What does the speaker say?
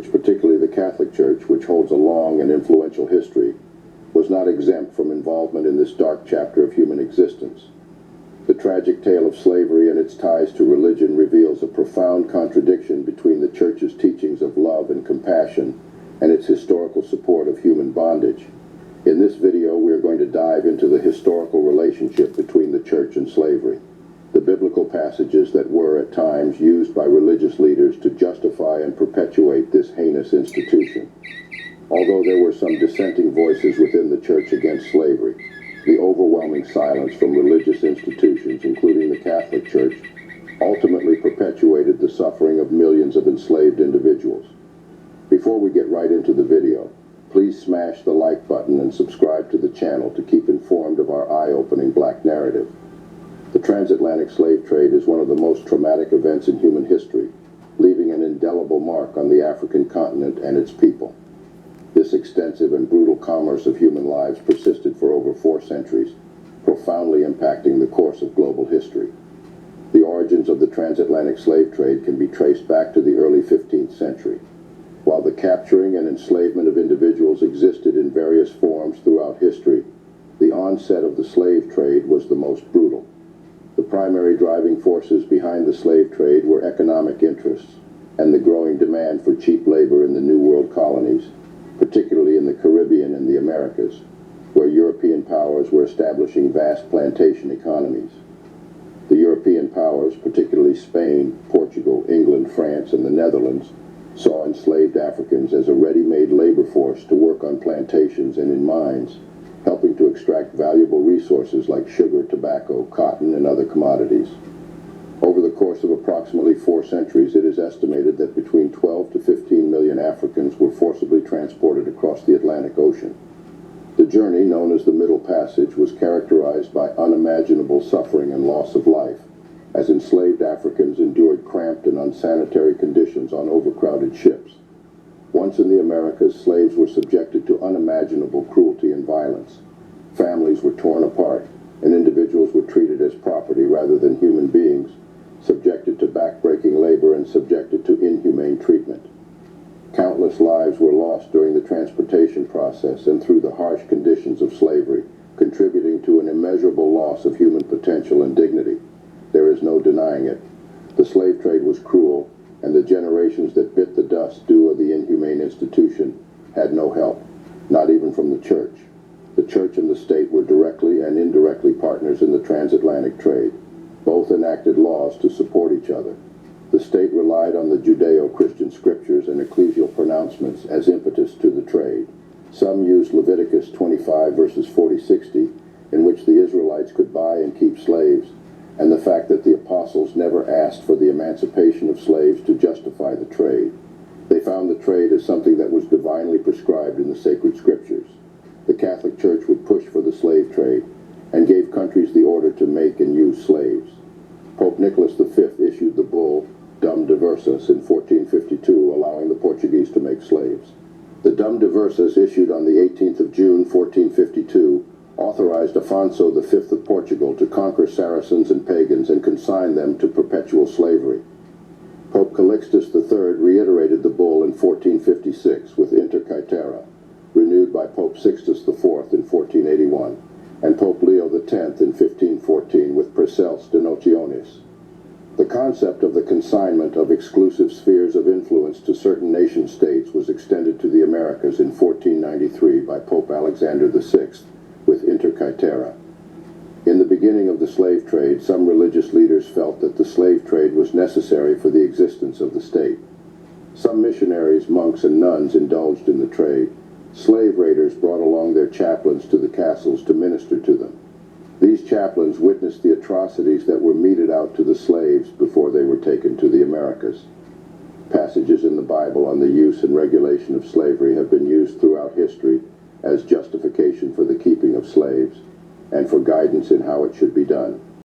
Church, particularly the Catholic Church, which holds a long and influential history, was not exempt from involvement in this dark chapter of human existence. The tragic tale of slavery and its ties to religion reveals a profound contradiction between the Church's teachings of love and compassion and its historical support of human bondage. In this video, we are going to dive into the historical relationship between the Church and slavery, the biblical passages that were at times used by religious leaders to justify and perpetuate this heinous institution. Although there were some dissenting voices within the Church against slavery, the overwhelming silence from religious institutions, including the Catholic Church, ultimately perpetuated the suffering of millions of enslaved individuals. Before we get right into the video, please smash the like button and subscribe to the channel to keep informed of our eye-opening Black narrative. The transatlantic slave trade is one of the most traumatic events in human history, leaving an indelible mark on the African continent and its people. This extensive and brutal commerce of human lives persisted for over 4 centuries, profoundly impacting the course of global history. The origins of the transatlantic slave trade can be traced back to the early 15th century. While the capturing and enslavement of individuals existed in various forms throughout history, the onset of the slave trade was the most brutal. The primary driving forces behind the slave trade were economic interests and the growing demand for cheap labor in the New World colonies, particularly in the Caribbean and the Americas, where European powers were establishing vast plantation economies. The European powers, particularly Spain, Portugal, England, France, and the Netherlands, saw enslaved Africans as a ready-made labor force to work on plantations and in mines, helping to extract valuable resources like sugar, tobacco, cotton, and other commodities. Over the course of approximately 4 centuries, it is estimated that between 12 to 15 million Africans were forcibly transported across the Atlantic Ocean. The journey, known as the Middle Passage, was characterized by unimaginable suffering and loss of life, as enslaved Africans endured cramped and unsanitary conditions on overcrowded ships. Once in the Americas, slaves were subjected to unimaginable cruelty and violence. Families were torn apart, and individuals were treated as property rather than human beings, subjected to backbreaking labor and subjected to inhumane treatment. Countless lives were lost during the transportation process and through the harsh conditions of slavery, contributing to an immeasurable loss of human potential and dignity. There is no denying it. The slave trade was cruel, and the generations that bit the dust due of the inhumane institution had no help, not even from the Church. The Church and the state were directly and indirectly partners in the transatlantic trade. Both enacted laws to support each other. The state relied on the Judeo-Christian scriptures and ecclesial pronouncements as impetus to the trade. Some used Leviticus 25 verses 40-60, in which the Israelites could buy and keep slaves, and the fact that the apostles never asked for the emancipation of slaves to justify the trade. They found the trade as something that was divinely prescribed in the sacred scriptures. The Catholic Church would push for the slave trade and gave countries the order to make and use slaves. Pope Nicholas V issued the bull Dum Diversas in 1452, allowing the Portuguese to make slaves. The Dum Diversas, issued on the 18th of June 1452, authorized Afonso V of Portugal to conquer Saracens and pagans and consign them to perpetual slavery. Pope Calixtus III reiterated the bull in 1456 with Inter Caetera, renewed by Pope Sixtus IV in 1481, and Pope Leo X in 1514 with Praecels Denotionis. The concept of the consignment of exclusive spheres of influence to certain nation-states was extended to the Americas in 1493 by Pope Alexander VI with Inter Caetera. In the beginning of the slave trade, some religious leaders felt that the slave trade was necessary for the existence of the state. Some missionaries, monks, and nuns indulged in the trade. Slave raiders brought along their chaplains to the castles to minister to them. These chaplains witnessed the atrocities that were meted out to the slaves before they were taken to the Americas. Passages in the Bible on the use and regulation of slavery have been used throughout history as justification for the keeping of slaves and for guidance in how it should be done.